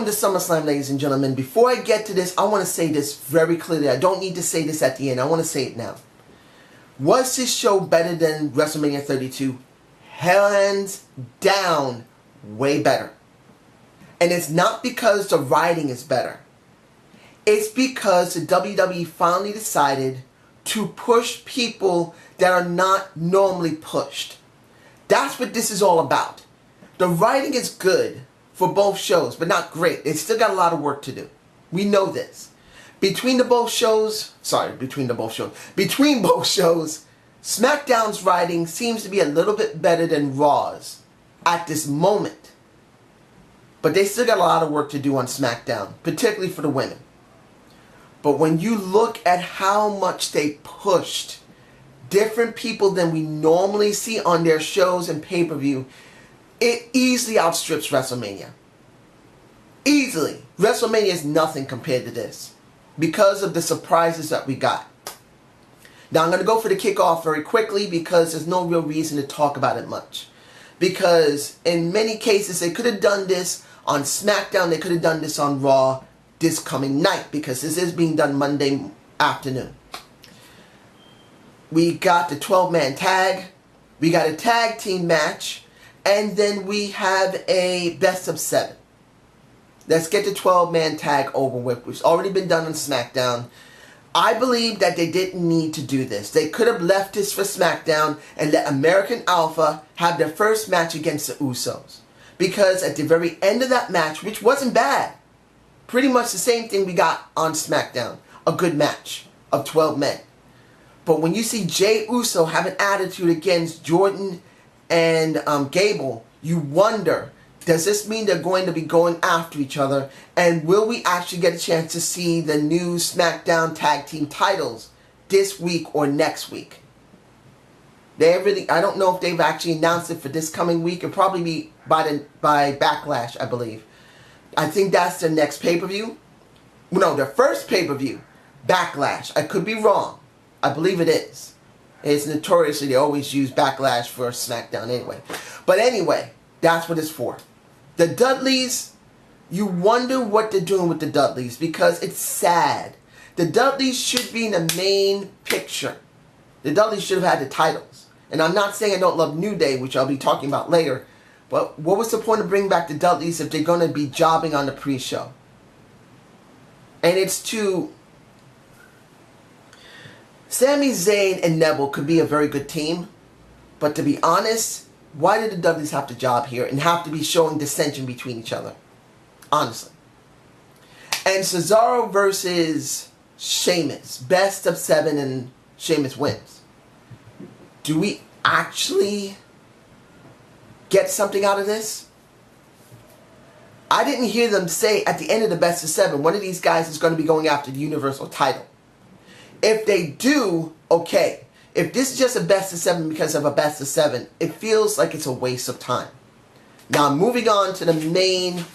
Welcome to SummerSlam, ladies and gentlemen. Before I get to this, I want to say this very clearly. I don't need to say this at the end. I want to say it now. Was this show better than WrestleMania 32? Hands down, way better. And it's not because the writing is better. It's because the WWE finally decided to push people that are not normally pushed. That's what this is all about. The writing is good for both shows, but not great. It's still got a lot of work to do. We know this. Between both shows, SmackDown's writing seems to be a little bit better than Raw's at this moment. But they still got a lot of work to do on SmackDown, particularly for the women. But when you look at how much they pushed different people than we normally see on their shows and pay-per-view, it easily outstrips WrestleMania. Easily. WrestleMania is nothing compared to this because of the surprises that we got. Now I'm going to go for the kickoff very quickly because there's no real reason to talk about it much. Because in many cases they could have done this on SmackDown, they could have done this on Raw this coming night because this is being done Monday afternoon. We got the 12-man tag, we got a tag team match, and then we have a best of 7. Let's get the 12-man tag over with, which has already been done on SmackDown. I believe that they didn't need to do this. They could have left this for SmackDown and let American Alpha have their first match against the Usos. Because at the very end of that match, which wasn't bad, pretty much the same thing we got on SmackDown. A good match of 12 men. But when you see Jey Uso have an attitude against Jordan and Gable, you wonder, does this mean they're going to be going after each other? And will we actually get a chance to see the new SmackDown tag team titles this week or next week? I don't know if they've actually announced it for this coming week. It'll probably be by Backlash, I believe. I think that's their next pay-per-view. No, their first pay-per-view, Backlash. I could be wrong. I believe it is. It's notoriously, they always use Backlash for SmackDown anyway. But anyway, that's what it's for. The Dudleys, you wonder what they're doing with the Dudleys because it's sad. The Dudleys should be in the main picture. The Dudleys should have had the titles. And I'm not saying I don't love New Day, which I'll be talking about later. But what was the point of bringing back the Dudleys if they're going to be jobbing on the pre-show? And it's to... Sami Zayn and Neville could be a very good team, but to be honest, why did the Dudleys have to job here and have to be showing dissension between each other? Honestly. And Cesaro versus Sheamus, best of 7 and Sheamus wins. Do we actually get something out of this? I didn't hear them say at the end of the best of 7, one of these guys is going to be going after the Universal title. If they do, okay. If this is just a best of 7 because of a best of 7, it feels like it's a waste of time. Now, moving on to the main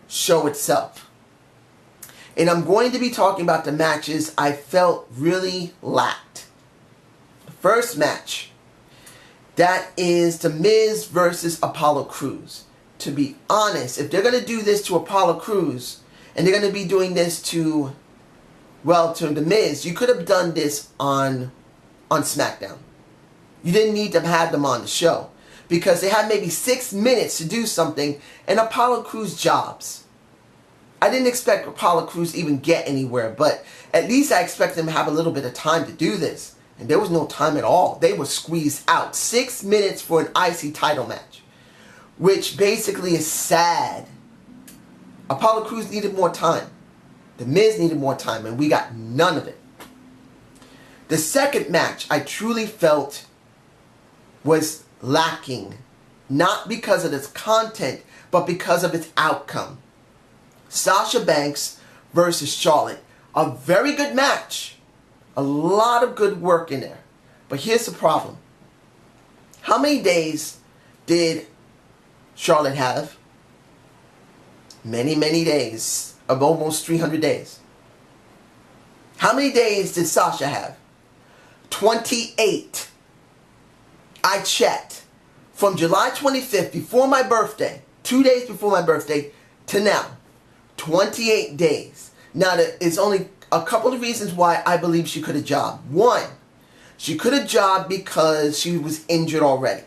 show itself. And I'm going to be talking about the matches I felt really lacked. The first match, that is The Miz versus Apollo Crews. To be honest, if they're going to do this to Apollo Crews, and they're going to be doing this to... well, to The Miz, you could have done this on SmackDown. You didn't need to have them on the show. Because they had maybe 6 minutes to do something, and Apollo Crews jobs. I didn't expect Apollo Crews to even get anywhere, but at least I expect them to have a little bit of time to do this. And there was no time at all. They were squeezed out. 6 minutes for an IC title match. Which basically is sad. Apollo Crews needed more time. The Miz needed more time, and we got none of it. The second match I truly felt was lacking. Not because of its content, but because of its outcome. Sasha Banks versus Charlotte. A very good match. A lot of good work in there. But here's the problem. How many days did Charlotte have? Many, many days. Of almost 300 days. How many days did Sasha have? 28. I checked. From July 25th, before my birthday, 2 days before my birthday, to now. 28 days. Now, there is only a couple of reasons why I believe she could have jobbed. One, she could have jobbed because she was injured already.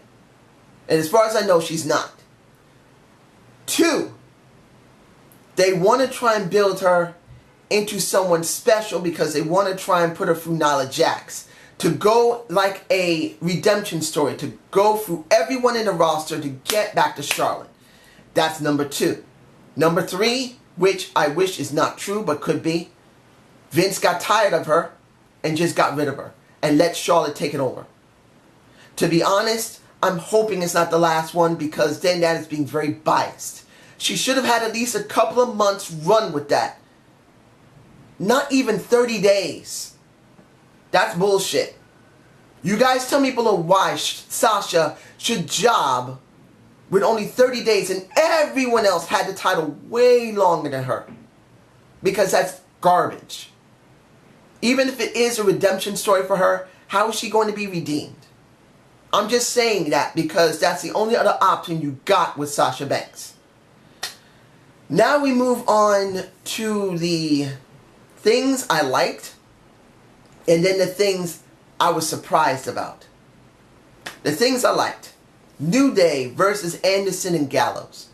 And as far as I know, she's not. Two, they want to try and build her into someone special because they want to try and put her through Nia Jax. To go like a redemption story. To go through everyone in the roster to get back to Charlotte. That's number two. Number three, which I wish is not true but could be, Vince got tired of her and just got rid of her and let Charlotte take it over. To be honest, I'm hoping it's not the last one because then that is being very biased. She should have had at least a couple of months run with that. Not even 30 days. That's bullshit. You guys tell me below why Sasha should job with only 30 days and everyone else had the title way longer than her. Because that's garbage. Even if it is a redemption story for her, how is she going to be redeemed? I'm just saying that because that's the only other option you got with Sasha Banks. Now we move on to the things I liked and then the things I was surprised about. The things I liked. New Day versus Anderson and Gallows.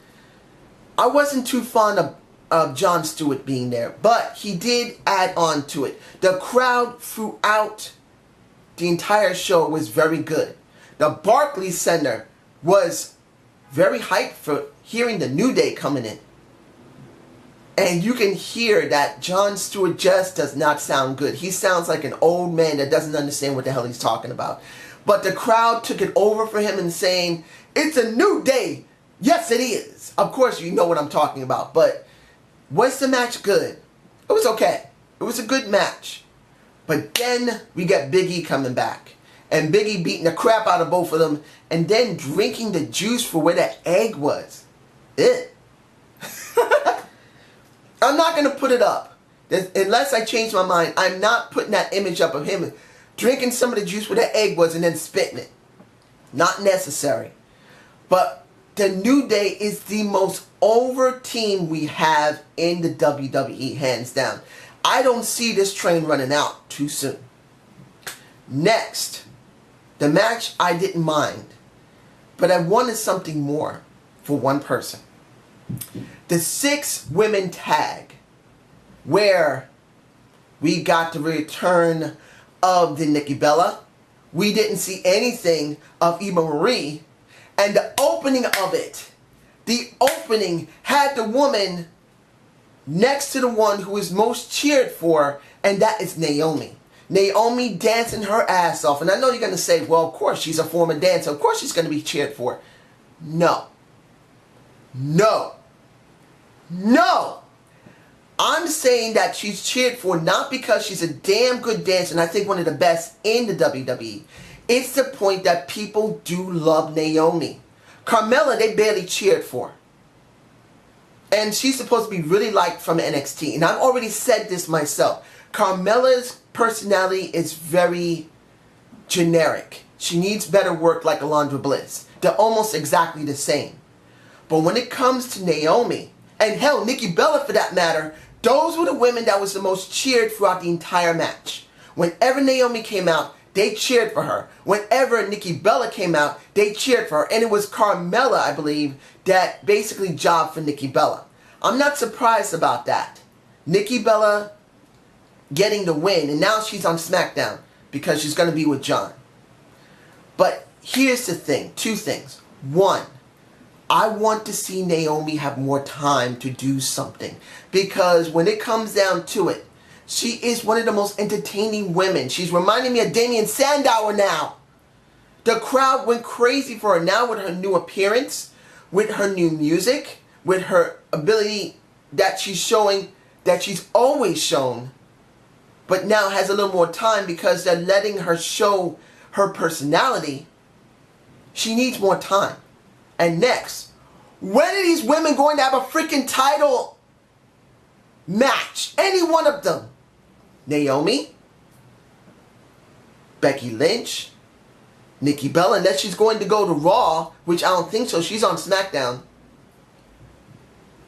I wasn't too fond of Jon Stewart being there, but he did add on to it. The crowd throughout the entire show was very good. The Barclays Center was very hyped for hearing the New Day coming in. And you can hear that Jon Stewart just does not sound good. He sounds like an old man that doesn't understand what the hell he's talking about. But the crowd took it over for him and saying, it's a new day. Yes, it is. Of course, you know what I'm talking about. But was the match good? It was okay. It was a good match. But then we get Big E coming back. And Big E beating the crap out of both of them. And then drinking the juice for where that egg was. Ew. I'm not going to put it up. Unless I change my mind, I'm not putting that image up of him drinking some of the juice where that egg was and then spitting it. Not necessary. But the New Day is the most over team we have in the WWE, hands down. I don't see this train running out too soon. Next, the match I didn't mind, but I wanted something more for one person. The 6-women tag, where we got the return of the Nikki Bella. We didn't see anything of Eva Marie. And the opening of it, the opening had the woman next to the one who is most cheered for, and that is Naomi. Naomi dancing her ass off. And I know you're going to say, well, of course, she's a former dancer. Of course she's going to be cheered for. No. No. No. I'm saying that she's cheered for not because she's a damn good dancer and I think one of the best in the WWE. It's the point that people do love Naomi. Carmella, they barely cheered for. And she's supposed to be really liked from NXT. And I've already said this myself. Carmella's personality is very generic. She needs better work like Alundra Bliss. They're almost exactly the same. But when it comes to Naomi, and hell, Nikki Bella for that matter, those were the women that was the most cheered throughout the entire match. Whenever Naomi came out, they cheered for her. Whenever Nikki Bella came out, they cheered for her. And it was Carmella, I believe, that basically jobbed for Nikki Bella. I'm not surprised about that. Nikki Bella getting the win, and now she's on SmackDown because she's going to be with John. But here's the thing, two things. One, I want to see Naomi have more time to do something. Because when it comes down to it, she is one of the most entertaining women. She's reminding me of Damien Sandow now. The crowd went crazy for her now with her new appearance, with her new music, with her ability that she's showing, that she's always shown, but now has a little more time because they're letting her show her personality. She needs more time. And next, when are these women going to have a freaking title match? Any one of them. Naomi, Becky Lynch, Nikki Bella, unless she's going to go to Raw, which I don't think so. She's on SmackDown.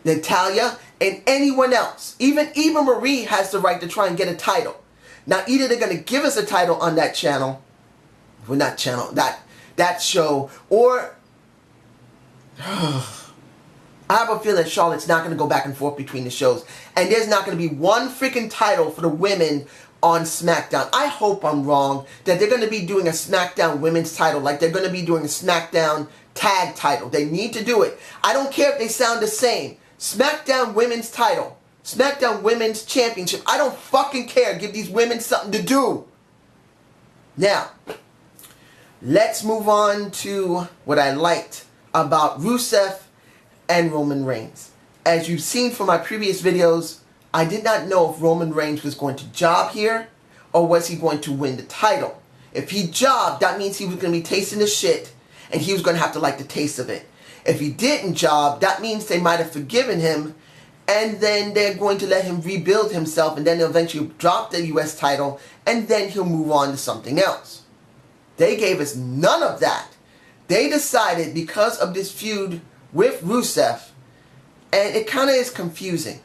Natalya, and anyone else. Even Eva Marie has the right to try and get a title. Now, either they're going to give us a title on that channel, well, not channel, that show, or I have a feeling Charlotte's not going to go back and forth between the shows, and there's not going to be one freaking title for the women on SmackDown. I hope I'm wrong, that they're going to be doing a SmackDown women's title, like they're going to be doing a SmackDown tag title. They need to do it. I don't care if they sound the same. SmackDown women's title, SmackDown women's championship. I don't fucking care. Give these women something to do. Now, let's move on to what I liked about Rusev and Roman Reigns. As you've seen from my previous videos, I did not know if Roman Reigns was going to job here or was he going to win the title. If he jobbed, that means he was going to be tasting the shit and he was going to have to like the taste of it. If he didn't job, that means they might have forgiven him and then they're going to let him rebuild himself and then they'll eventually drop the US title and then he'll move on to something else. They gave us none of that. They decided because of this feud with Rusev, and it kind of is confusing,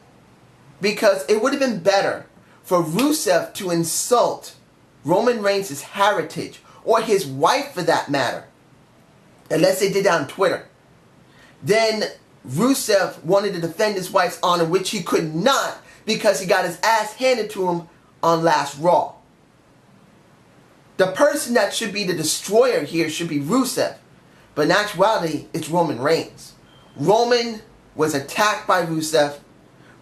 because it would have been better for Rusev to insult Roman Reigns' heritage, or his wife for that matter, unless they did that on Twitter. Then Rusev wanted to defend his wife's honor, which he could not because he got his ass handed to him on last Raw. The person that should be the destroyer here should be Rusev, but in actuality, it's Roman Reigns. Roman was attacked by Rusev.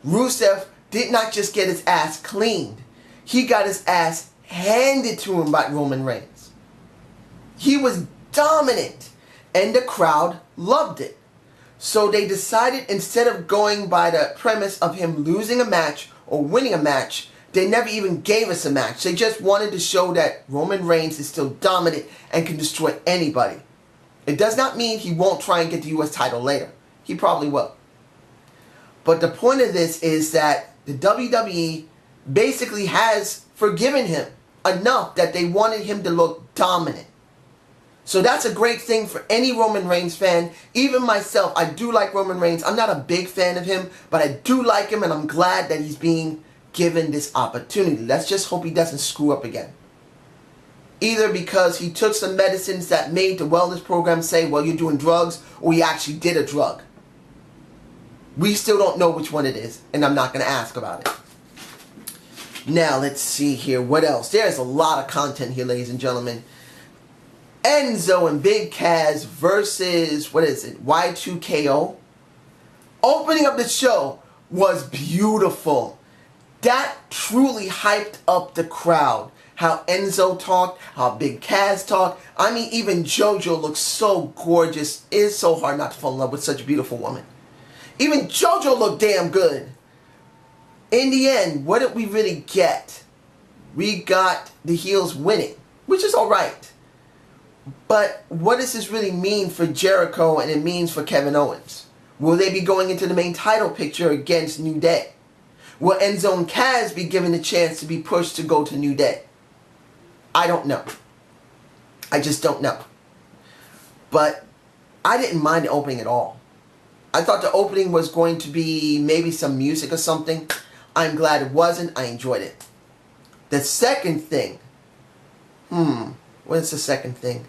Rusev did not just get his ass cleaned. He got his ass handed to him by Roman Reigns. He was dominant, and the crowd loved it. So they decided, instead of going by the premise of him losing a match or winning a match, they never even gave us a match. They just wanted to show that Roman Reigns is still dominant and can destroy anybody. It does not mean he won't try and get the US title later. He probably will. But the point of this is that the WWE basically has forgiven him enough that they wanted him to look dominant. So that's a great thing for any Roman Reigns fan. Even myself, I do like Roman Reigns. I'm not a big fan of him, but I do like him and I'm glad that he's being given this opportunity. Let's just hope he doesn't screw up again. Either because he took some medicines that made the wellness program say, well, you're doing drugs, or he actually did a drug. We still don't know which one it is, and I'm not going to ask about it. Now, let's see here. What else? There's a lot of content here, ladies and gentlemen. Enzo and Big Cass versus, what is it, Y2KO. Opening up the show was beautiful. That truly hyped up the crowd. How Enzo talked, how Big Cass talked. I mean, even JoJo looks so gorgeous. It is so hard not to fall in love with such a beautiful woman. Even JoJo looked damn good. In the end, what did we really get? We got the heels winning, which is alright. But what does this really mean for Jericho and it means for Kevin Owens? Will they be going into the main title picture against New Day? Will Enzo and Cass be given a chance to be pushed to go to New Day? I don't know. I just don't know. But I didn't mind the opening at all. I thought the opening was going to be maybe some music or something. I'm glad it wasn't. I enjoyed it. The second thing. What is the second thing?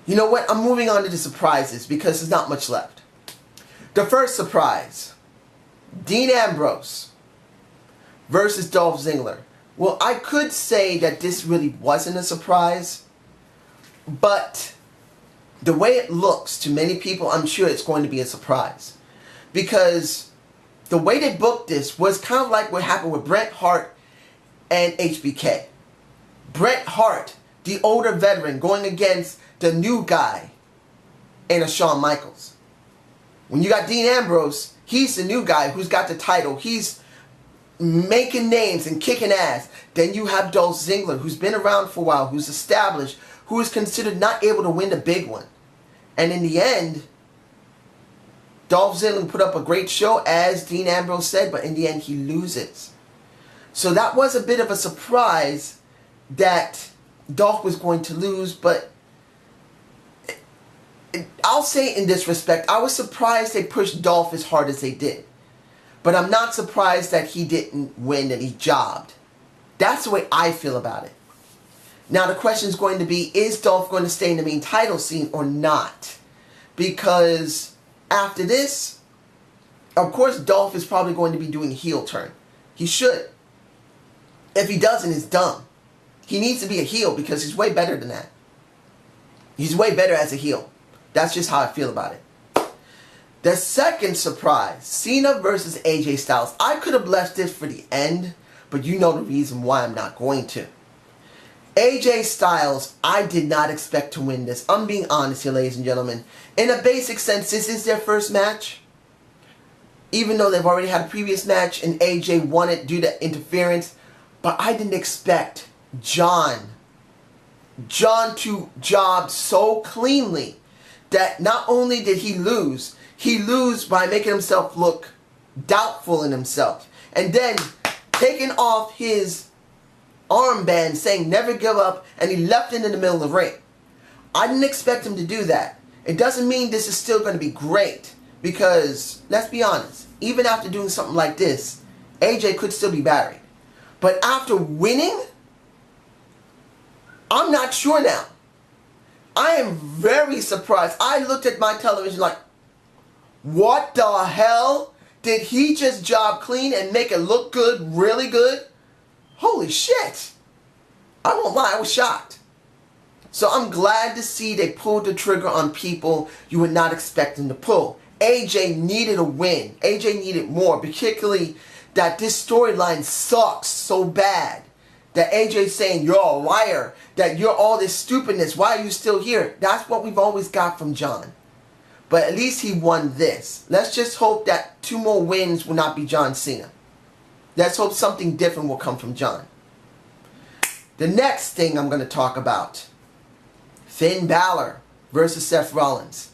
You know what? I'm moving on to the surprises because there's not much left. The first surprise. Dean Ambrose versus Dolph Ziggler. Well, I could say that this really wasn't a surprise, but the way it looks to many people, I'm sure it's going to be a surprise. Because the way they booked this was kind of like what happened with Bret Hart and HBK. Bret Hart, the older veteran, going against the new guy in a Shawn Michaels. When you got Dean Ambrose, he's the new guy who's got the title. He's making names and kicking ass. Then you have Dolph Ziggler, who's been around for a while, who's established, who is considered not able to win the big one. And in the end, Dolph Ziggler put up a great show, as Dean Ambrose said, but in the end he loses. So that was a bit of a surprise that Dolph was going to lose, but I'll say in this respect, I was surprised they pushed Dolph as hard as they did. But I'm not surprised that he didn't win and he jobbed. That's the way I feel about it. Now the question is going to be, is Dolph going to stay in the main title scene or not? Because after this, of course Dolph is probably going to be doing a heel turn. He should. If he doesn't, it's dumb. He needs to be a heel because he's way better than that. He's way better as a heel. That's just how I feel about it. The second surprise, Cena versus AJ Styles. I could have left this for the end, but you know the reason why I'm not going to. AJ Styles, I did not expect to win this. I'm being honest here, ladies and gentlemen. In a basic sense, this is their first match. Even though they've already had a previous match and AJ won it due to interference. But I didn't expect John to job so cleanly that not only did he lose by making himself look doubtful in himself. And then taking off his armband saying never give up, and he left it in the middle of the ring. I didn't expect him to do that. It doesn't mean this is still going to be great, because let's be honest, even after doing something like this, AJ could still be buried. But after winning, I'm not sure now. I am very surprised. I looked at my television like, what the hell? Did he just job clean and make it look good, really good? Holy shit. I won't lie, I was shocked. So I'm glad to see they pulled the trigger on people you would not expect them to pull. AJ needed a win. AJ needed more, particularly that this storyline sucks so bad. That AJ's saying, you're a liar, that you're all this stupidness, why are you still here? That's what we've always got from John. But at least he won this. Let's just hope that 2 more wins will not be John Cena. Let's hope something different will come from John. The next thing I'm going to talk about, Finn Balor versus Seth Rollins.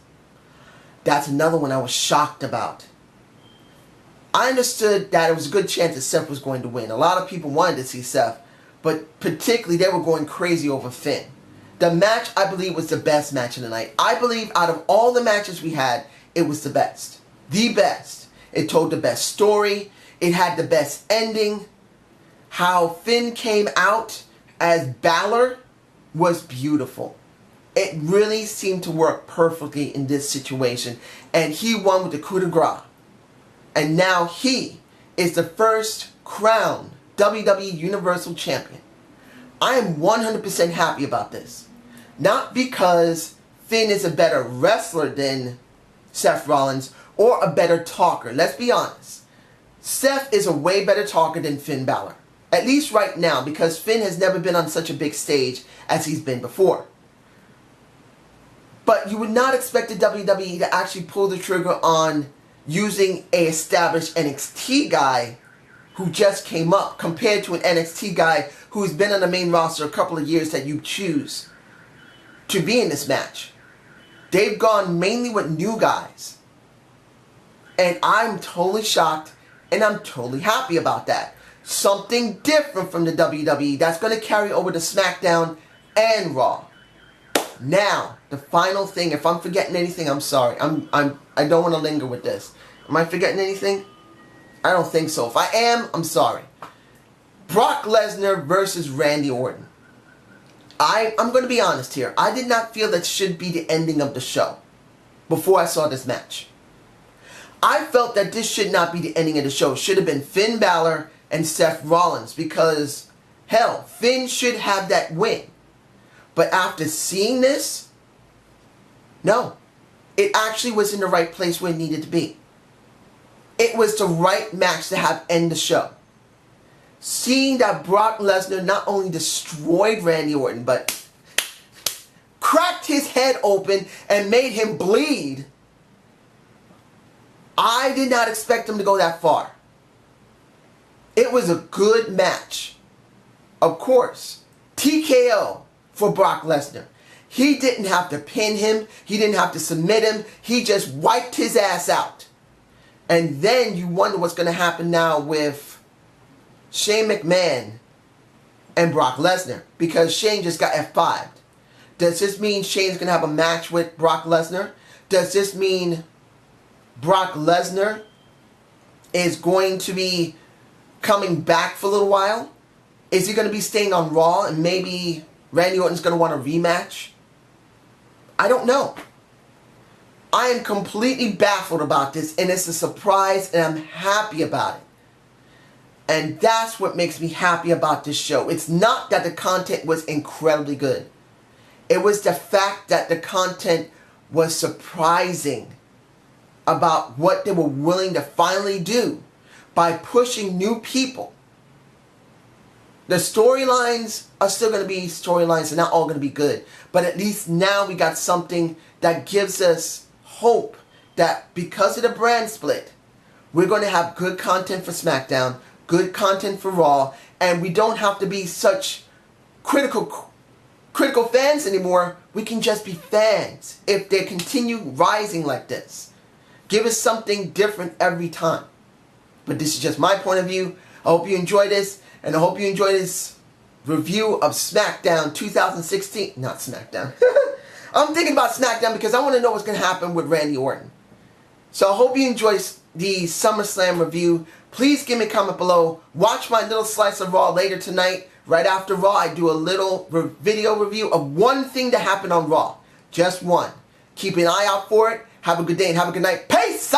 That's another one I was shocked about. I understood that it was a good chance that Seth was going to win. A lot of people wanted to see Seth, but particularly they were going crazy over Finn. The match, I believe, was the best match of the night. I believe out of all the matches we had, it was the best. The best. It told the best story. It had the best ending. How Finn came out as Balor was beautiful. It really seemed to work perfectly in this situation. And he won with the coup de grace. And now he is the first crowned WWE Universal Champion. I am 100% happy about this. Not because Finn is a better wrestler than Seth Rollins or a better talker. Let's be honest. Seth is a way better talker than Finn Balor. At least right now, because Finn has never been on such a big stage as he's been before. But you would not expect the WWE to actually pull the trigger on using a established NXT guy who just came up compared to an NXT guy who's been on the main roster a couple of years that you choose to be in this match. They've gone mainly with new guys. And I'm totally shocked and I'm totally happy about that. Something different from the WWE that's going to carry over to SmackDown and Raw. Now, the final thing, if I'm forgetting anything, I'm sorry. I don't want to linger with this. Am I forgetting anything? I don't think so. If I am, I'm sorry. Brock Lesnar versus Randy Orton. I'm going to be honest here. I did not feel that should be the ending of the show before I saw this match. I felt that this should not be the ending of the show. It should have been Finn Balor and Seth Rollins because, hell, Finn should have that win. But after seeing this, no. It actually was in the right place where it needed to be. It was the right match to have end the show. Seeing that Brock Lesnar not only destroyed Randy Orton, but cracked his head open and made him bleed. I did not expect him to go that far. It was a good match. Of course, TKO for Brock Lesnar. He didn't have to pin him. He didn't have to submit him. He just wiped his ass out. And then you wonder what's going to happen now with Shane McMahon and Brock Lesnar, because Shane just got F5'd. Does this mean Shane's going to have a match with Brock Lesnar? Does this mean Brock Lesnar is going to be coming back for a little while? Is he going to be staying on Raw and maybe Randy Orton's going to want a rematch? I don't know. I am completely baffled about this, and it's a surprise, and I'm happy about it. And that's what makes me happy about this show. It's not that the content was incredibly good. It was the fact that the content was surprising about what they were willing to finally do by pushing new people. The storylines are still going to be storylines. They're not all going to be good. But at least now we got something that gives us hope that because of the brand split, we're going to have good content for SmackDown, good content for Raw, and we don't have to be such critical fans anymore. We can just be fans if they continue rising like this. Give us something different every time. But this is just my point of view. I hope you enjoy this, and I hope you enjoy this review of SmackDown 2016. Not SmackDown. I'm thinking about SmackDown because I want to know what's going to happen with Randy Orton. So I hope you enjoy the Summer Slam review. Please give me a comment below. Watch my little slice of Raw later tonight. Right after Raw, I do a little video review of one thing that happened on Raw. Just one. Keep an eye out for it. Have a good day and have a good night.